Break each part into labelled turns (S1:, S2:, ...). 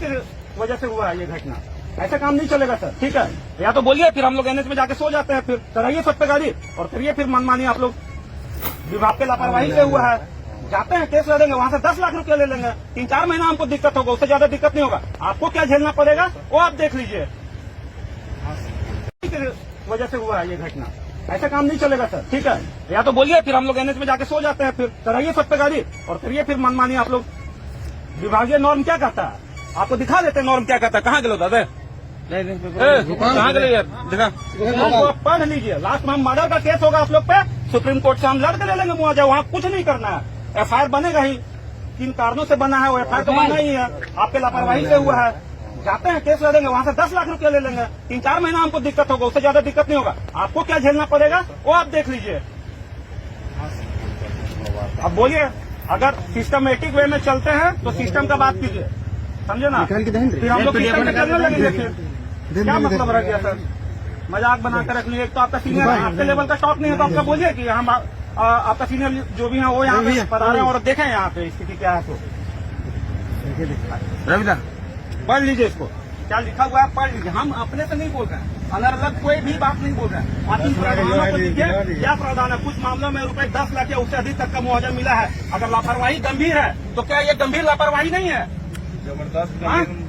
S1: की वजह से हुआ है ये घटना। ऐसा काम नहीं चलेगा सर, ठीक है? या तो बोलिए, फिर हम लोग एनएच में जाके सो जाते हैं, फिर कराइए सब पे गाड़ी और करिए फिर मनमानी। आप लोग विभाग के लापरवाही से हुआ है, जाते हैं केस लड़ेंगे, वहां से 10 लाख रुपया ले लेंगे। 3-4 महीना हमको दिक्कत होगा, उससे ज्यादा दिक्कत नहीं होगा। आपको क्या झेलना पड़ेगा वो आप देख लीजिए। वजह से हुआ है ये घटना। ऐसा काम नहीं चलेगा सर, ठीक है? या तो बोलिए, फिर हम लोग एनएच में जाके सो जाते हैं, फिर कराइए सब पे गाड़ी और करिए फिर मनमानी। आप लोग विभागीय नॉर्म क्या कहता है आपको दिखा देते हैं। नॉर्म क्या कहता है? कहाँ गए दादा? कहाँ गए यार? दिखा, पढ़ लीजिए। लास्ट में हम मर्डर का केस होगा आप लोग पे, सुप्रीम कोर्ट से हम लड़ के ले लेंगे मुआवजा। वहाँ कुछ नहीं करना है, एफआईआर बनेगा ही। किन कारणों से बना है वो एफआईआर तो बना ही है, आपके लापरवाही से हुआ है। जाते हैं केस लड़ेंगे, वहां से 10 लाख रुपया ले लेंगे। 3-4 महीना हमको दिक्कत होगा, उससे ज्यादा दिक्कत नहीं होगा। आपको क्या झेलना पड़ेगा वो आप देख लीजिए। अब बोलिए, अगर सिस्टमेटिक वे में चलते हैं तो सिस्टम का बात कीजिए, समझे ना? फिर हम लोग सिस्टम में चलने लगेंगे, फिर क्या मतलब रह गया सर? मजाक बनाकर रख लीजिए। एक तो आपका सीनियर आपके लेवल का स्टॉक नहीं है, तो आपका बोलिए कि हम आपका सीनियर जो भी है वो यहाँ पे पढ़ा रहे हैं और देखें यहाँ पे स्थिति क्या है। तो रविदा पढ़ लीजिए, इसको क्या लिखा हुआ है पढ़ लीजिए। हम अपने से नहीं बोल रहे हैं, अलग कोई भी बात नहीं बोल रहे हैं। बाकी प्रावधानों को देखिए, क्या प्रावधान है। कुछ मामलों में रुपए 10 लाख या उससे अधिक तक का मुआवजा मिला है। अगर लापरवाही गंभीर है तो क्या ये गंभीर लापरवाही नहीं है? जबरदस्त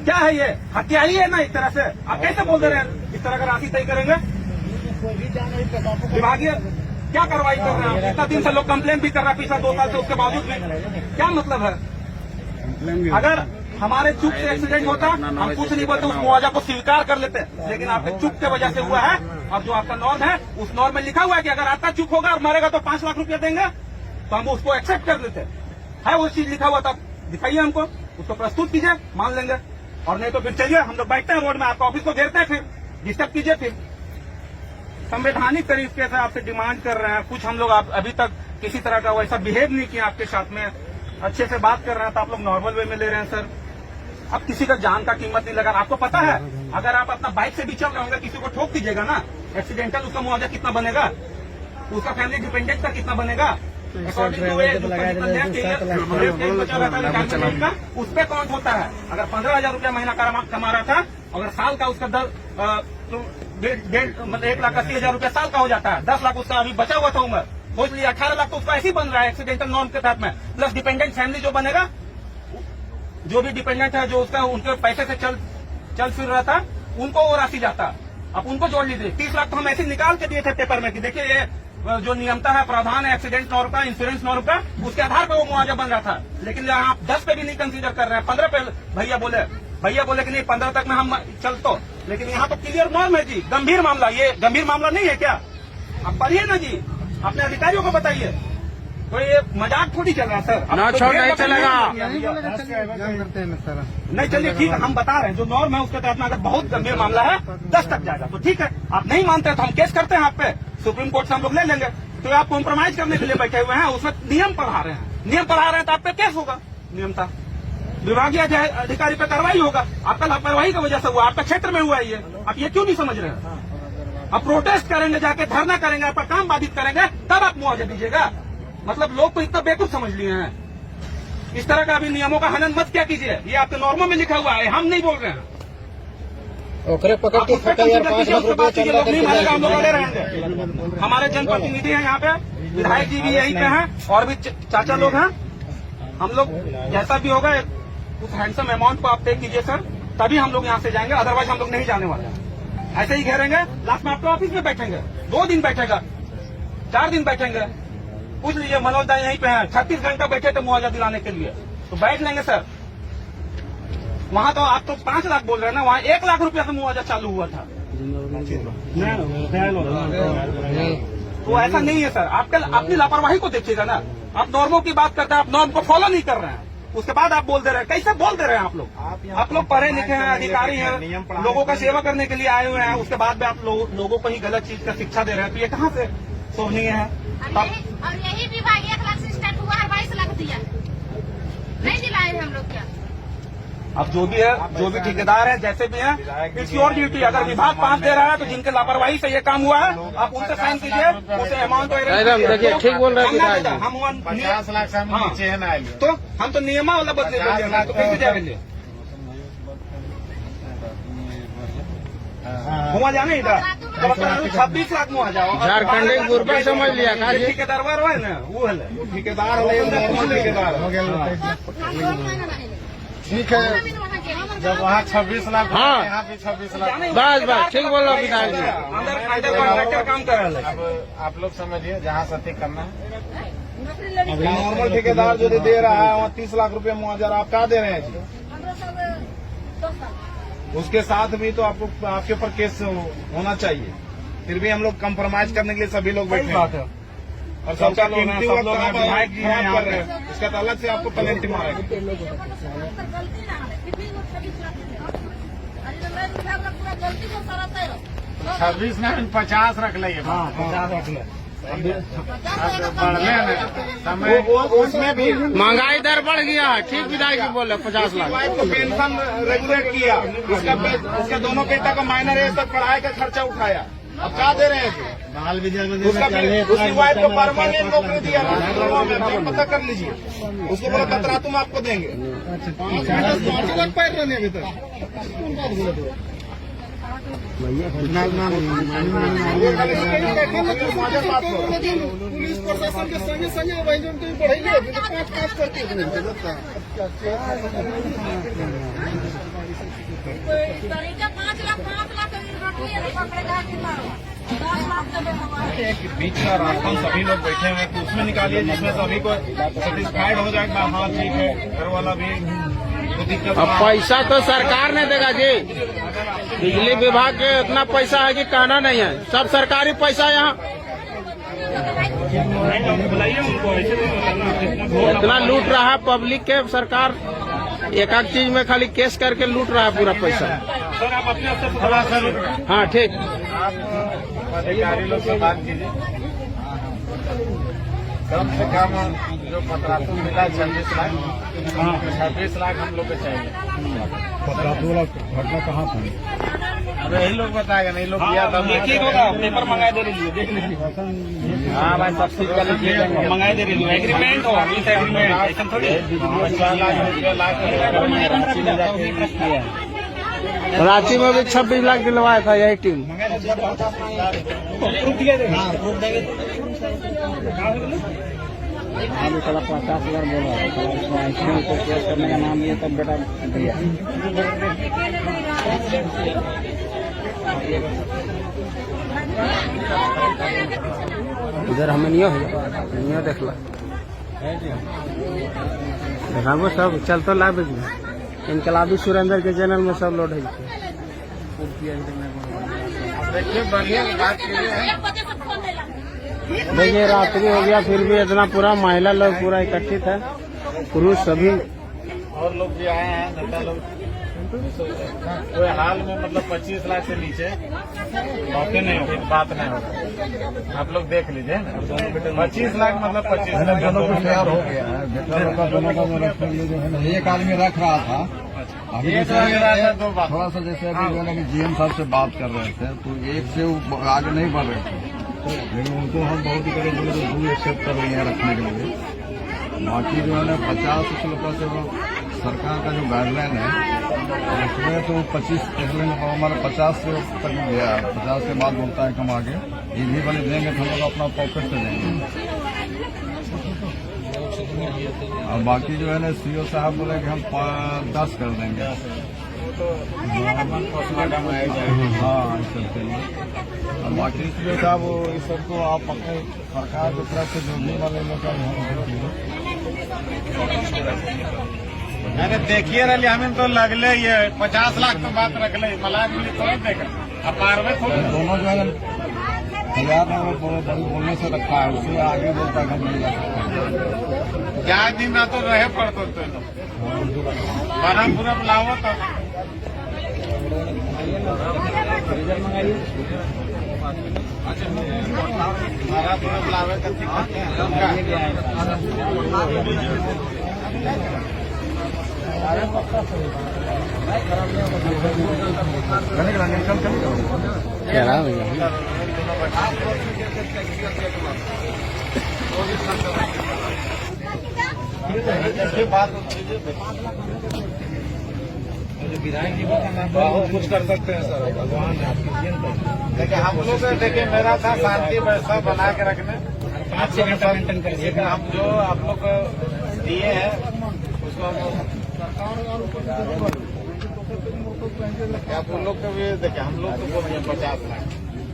S1: क्या है ये? हत्या ही है ना एक तरह से। आप कैसे बोल दे रहे हैं? इस तरह का राशि तय करेंगे? विभागीय क्या कार्रवाई कर रहे हैं? इतना दिन से लोग कंप्लेन भी कर रहे हैं, पिछले 2 साल से, उसके बावजूद भी क्या मतलब है? अगर हमारे चूक से एक्सीडेंट होता, हम कुछ नहीं बोलते, उस मुआवजा को स्वीकार कर लेते। लेकिन आपके चूक की वजह से हुआ है। और जो आपका नॉर्म है, उस नॉर्म में लिखा हुआ है कि अगर आपका चूक होगा और मरेगा तो 5 लाख रुपया देंगे, तो हम उसको एक्सेप्ट कर लेते है। वो चीज लिखा हुआ था, दिखाइए हमको, उसको प्रस्तुत कीजिए, मान लेंगे। और नहीं तो फिर चलिए, हम लोग बैठते हैं रोड में, आपका ऑफिस को घेरते हैं, फिर डिस्टर्ब कीजिए। फिर संवैधानिक तरीके से आपसे डिमांड कर रहे हैं कुछ। हम लोग अभी तक किसी तरह का वैसा बिहेव नहीं किया आपके साथ में, अच्छे से बात कर रहे हैं, तो आप लोग नॉर्मल वे में ले रहे हैं सर। अब किसी का जान का कीमत नहीं लगा। आपको पता है, अगर आप अपना बाइक से भी चल रहे होंगे, किसी को ठोक दीजिएगा ना एक्सीडेंटल, उसका मुआवजा कितना बनेगा? उसका फैमिली डिपेंडेंट का कितना बनेगा? अकॉर्डिंग टू उस पर काउंट होता है। अगर 15,000 रुपया महीना कमा रहा था, अगर साल का उसका 1,80,000 रुपया साल का हो जाता है। 10 लाख उसका अभी बचा हुआ था उम्र, सोच लिया 18 लाख तो उसका ऐसे ही बन रहा है एक्सीडेंटल नॉर्म के तहत में। प्लस डिपेंडेंट फैमिली जो बनेगा, जो भी डिपेंडेंट है, जो उसका उनके पैसे से चल फिर रहा था, उनको वो राशि जाता। अब उनको जोड़ लीजिए। 30 लाख तो हम ऐसे निकाल के दिए थे पेपर में कि देखिए ये जो नियमता है, प्रावधान है एक्सीडेंट नॉर्म का, इंश्योरेंस नॉर्म का, उसके आधार पर वो मुआवजा बन रहा था। लेकिन यहाँ आप 10 पे भी नहीं कंसीडर कर रहे हैं, 15 पे भैया बोले कि नहीं 15 तक में हम चल तो। लेकिन यहाँ तो क्लियर नॉर्म है जी, गंभीर मामला। ये गंभीर मामला नहीं है क्या? आप पढ़िए ना जी, अपने अधिकारियों को बताइए। तो ये मजाक थोड़ी चल रहा है सर।
S2: ना छोड़ नहीं चलेगा,
S1: नहीं चलिए ठीक है, हम बता रहे हैं जो नॉर्म है उसके तहत में अगर बहुत गंभीर मामला है 10 तक जाएगा तो ठीक है। आप नहीं मानते तो हम केस करते हैं आप पे, सुप्रीम कोर्ट से हम लोग ले लेंगे। तो आप कॉम्प्रोमाइज करने के लिए बैठे हुए हैं, उसमें नियम पढ़ा रहे हैं, तो आप पे केस होगा। नियमता विभागीय अधिकारी पे कार्रवाई होगा। आपका लापरवाही की वजह से हुआ, आपका क्षेत्र में हुआ है ये। आप ये क्यों नहीं समझ रहे हैं? आप प्रोटेस्ट करेंगे, जाके धरना करेंगे, आपका काम बाधित करेंगे, तब आप मुआवजा दीजिएगा। मतलब लोग को इतना बेवकूफ समझ लिए हैं। इस तरह का अभी नियमों का हनन मत क्या कीजिए, ये आपके नॉर्मों में लिखा हुआ है, हम नहीं बोल रहे हैं।
S2: पकड़ के फटा यार, 5 लाख रुपया
S1: लोग नहीं मानेगा, हम लोग अड़े रहेंगे। हमारे जनप्रतिनिधि हैं यहाँ पे, विधायक जी भी यहीं पे हैं और भी चाचा लोग हैं। हम लोग जैसा भी होगा उस हैंडसम अमाउंट को आप पे कीजिए सर, तभी हम लोग यहाँ से जाएंगे, अदरवाइज हम लोग नहीं जाने वाले। ऐसे ही घेरेंगे, लास्ट में आपके ऑफिस में बैठेंगे। 2 दिन बैठेगा, 4 दिन बैठेंगे। पूछ लीजिए, मनोज दा यहीं पे है, 36 घंटा बैठे थे मुआवजा दिलाने के लिए, तो बैठ लेंगे सर। वहाँ तो आप तो 5 लाख बोल रहे हैं ना, वहाँ 1 लाख रुपया से मुआवजा चालू हुआ था। तो ऐसा नहीं है सर। आपके अपनी लापरवाही को देखिएगा ना। आप नॉर्मों की बात करते हैं, आप नॉर्म को फॉलो नहीं कर रहे हैं, उसके बाद आप बोल दे रहे हैं। कैसे बोल दे रहे हैं आप लोग? आप लोग पढ़े लिखे हैं, अधिकारी हैं, लोगों का सेवा करने के लिए आए हुए हैं, उसके बाद भी आप लोगों को ही गलत चीज का शिक्षा दे रहे हैं। तो ये कहाँ से शोभनीय है?
S3: और यही विभाग 1 लाख से स्टार्ट हुआ है, 22 लाख दिया, नहीं दिलाए हम लोग क्या?
S1: अब जो भी है, जो भी ठेकेदार है, जैसे भी है, इट्स योर ड्यूटी। अगर विभाग 5 दे रहा है तो जिनके लापरवाही से ये काम हुआ है, आप उनसे साइन कीजिए, उसे अमाउंट
S2: देखिए ठीक बोल रहे हैं।
S1: हम
S4: 50 लाख से हम नीचे है ना,
S1: तो हम तो नियमा वाला बदले तो कैसे जाएंगे? मुआवजा नहीं इधर 26 लाख मुआवजा।
S2: झारखंड एक बुरबा समझ लिया का जी
S1: ठेकेदार है ना, वो है ठेकेदार ठेकेदार।
S2: ठीक है,
S4: जब वहाँ 26 लाख
S2: हाँ।
S4: यहाँ भी 26 लाख।
S2: बस बस ठीक बोलो विधायक जी।
S1: अंदर फायदा कॉन्ट्रैक्टर काम कर रहा है।
S4: अब आप लोग समझिए, जहाँ सती करना है।
S5: नॉर्मल ठेकेदार जो दे रहा है वहाँ 30 लाख रुपए मुआवजा आप क्या दे रहे हैं जी? उसके साथ भी तो आपको आपके ऊपर केस होना चाहिए। फिर भी हम लोग कंप्रोमाइज करने के लिए सभी लोग बैठे हैं और सबका कीमती वक्त आप विधायक जी हैं कर रहे हैं, इसका तो अलग से आपको पेनल्टी मारेगा।
S4: 26 नहीं 50 रख लेंगे।
S5: 50 रख ले।
S4: बढ़ले समय
S5: उसमें भी
S2: महंगाई दर बढ़ गया है। ठीक विधायक जी बोले 50 लाख।
S5: वाइफ को पेंशन रेगुलेट किया, उसका दोनों बेटा का माइनर है, सब पढ़ाई का खर्चा उठाया। अब क्या दे रहे हैं?
S4: बाल विद्यालय
S5: उसकी वाइफ को परमानेंट नौकरी दिया, पता कर लीजिए। उसको बोला खतरा तुम आपको देंगे। 5 लाख पैर रहने अभी तक पुलिस प्रशासन के संगे संगे भाईजन तो बढ़ेंगे 5 करके बीच का रास्ता सभी लोग बैठे हुए हैं, तो उसमें निकालिए जिसमें सभी को सेटिस्फाइड हो जाएगा। हाँ ठीक है, घर वाला भी तो दिक्कत।
S2: अब पैसा तो सरकार ने देगा जी। बिजली विभाग के इतना पैसा है कि कहना नहीं है, सब सरकारी पैसा यहाँ।
S1: बुलाइए उनको, ऐसे
S2: इतना लूट रहा है पब्लिक के सरकार। एक एक चीज में खाली केस करके लूट रहा है पूरा पैसा।
S1: सर आप अपने स्तर से
S4: थोड़ा सा
S2: हाँ ठीक।
S4: आप अधिकारी लोग से बात कीजिए। कम से कम जो पत्रातु मिला 26 लाख, 26 लाख हम लोग को चाहिए।
S5: घटना कहाँ था?
S4: अब यही लोग बताएगा, नहीं लोग किया था।
S1: देखिए होगा, पेपर मंगाए दे लीजिए, देख लीजिए।
S4: हाँ भाई, सब चीज का लिखिए,
S1: मंगाए दे लीजिए। एग्रीमेंट हो, इस एग्रीमेंट ऐसा थोड़ी।
S4: 4 लाख रुपया लाख
S2: रांची में भी 26 लाख दिलवाया था यही टीम।
S6: आलू साला 50,000 बोला, आइसक्रीम को केस करने का नाम लिया तब बेटा दिया।
S2: इधर हमें नहीं हो देख ला देखा वो सब चल तो लाभ इनकलाबी सुरेंद्र के चैनल में सब लोड है।
S4: देखिए, बढ़िया बात कीजिए।
S2: देखिए रात्रि हो गया फिर भी इतना पूरा महिला लोग पूरा एकत्रित है, पुरुष सभी।
S4: और लोग भी आए हैं, नेता लोग। कोई हाल में मतलब 25 लाख से नीचे बातें नहीं होगी, बात नहीं होगी। आप लोग देख लीजिए, 25 लाख मतलब 25 लाख
S5: दोनों को तैयार हो गया है। दोनों का एक आदमी रख रहा था। अभी
S4: एक लग रहा था, 2 बात।
S5: थोड़ा सा जैसे अभी जो है कि GM साहब से बात कर रहे थे, तो एक से वो आगे नहीं बढ़ रहे थे, लेकिन उनको हम बहुत ही करीब बोले तो 2 एक्सेप्ट कर रही है रखने के लिए। बाकी जो है ना 50 रुपये से वो सरकार का जो गाइडलाइन है उसमें तो 25 हमारा 50 से तक गया। 50 के बाद बोलता है हम आगे ये भी वाले देंगे तो हम लोग अपना पॉकेट से देंगे। और बाकी जो है ना CO साहब बोले कि हम 10 कर देंगे। हाँ इस सब के लिए। और बाकी CO साहब इस सबको आप अपने सरकार की तरफ से जो भी वाले लोग
S4: अरे देखिए रही हमें तो लगले ये 50 लाख तो बात रख ले, मलाक मिली थोड़ी देगा। अब पारवे थोड़ी
S5: दोनों जो है हजार ने वो बड़ी बोलने से रखा है, उससे आगे बोलता है हम नहीं जा सकते।
S4: क्या दिन रात तो रहे पड़ते तो बना पूरा बुलाओ तो हमारा पूरा बुलावे कथी करते हैं।
S2: क्या रहा भैया
S4: बात
S6: विधायक जी
S4: बहुत कुछ कर सकते हैं सर, भगवान है आपकी। देखिए हम लोग, देखिए मेरा था शांति व्यवस्था बना के रखने,
S6: 5-6 घंटा मेंटेन कर
S4: लेकिन हम जो आप लोग दिए हैं उसको हम आप लोग को भी देखिए, हम लोग तो बोल रहे हैं 50 लाख,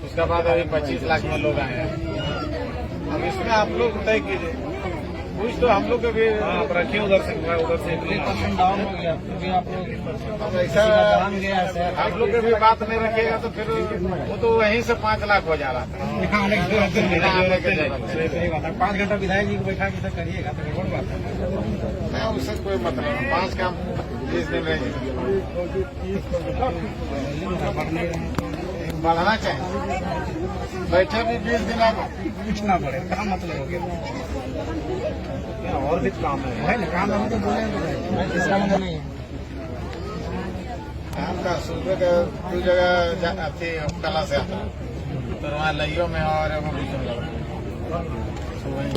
S4: उसके बाद अभी 25 लाख में लोग आए हैं। अब इसमें आप लोग तय कीजिए कुछ, तो हम लोग को भी आप रखिए उधर से
S6: डाउन हो गया, फिर भी आप लोग
S4: अब ऐसा
S6: मान गया है सर।
S4: आप लोग भी बात नहीं रखिएगा तो फिर वो तो वहीं से 5 लाख हो जा रहा था।
S6: यहाँ आने की जरूरत नहीं है।
S4: यहाँ आने की जरूरत नहीं।
S6: सही बात है। 5 घंटा विधायक जी को बैठा के सब करिएगा तो गड़बड़ बात है।
S4: नहीं, उससे कोई मतलब नहीं, 5 काम 20 दिन रहेगी, बढ़ना चाहिए। बैठे भी 20 दिन आपको
S6: पूछना पड़े क्या मतलब हो गया,
S4: और भी काम है
S6: ना काम हम तो बोले इसका मतलब नहीं है।
S4: काम का सुबह का 2 जगह अथी कला से आता है, तो वहाँ लइयो में और सुबह ही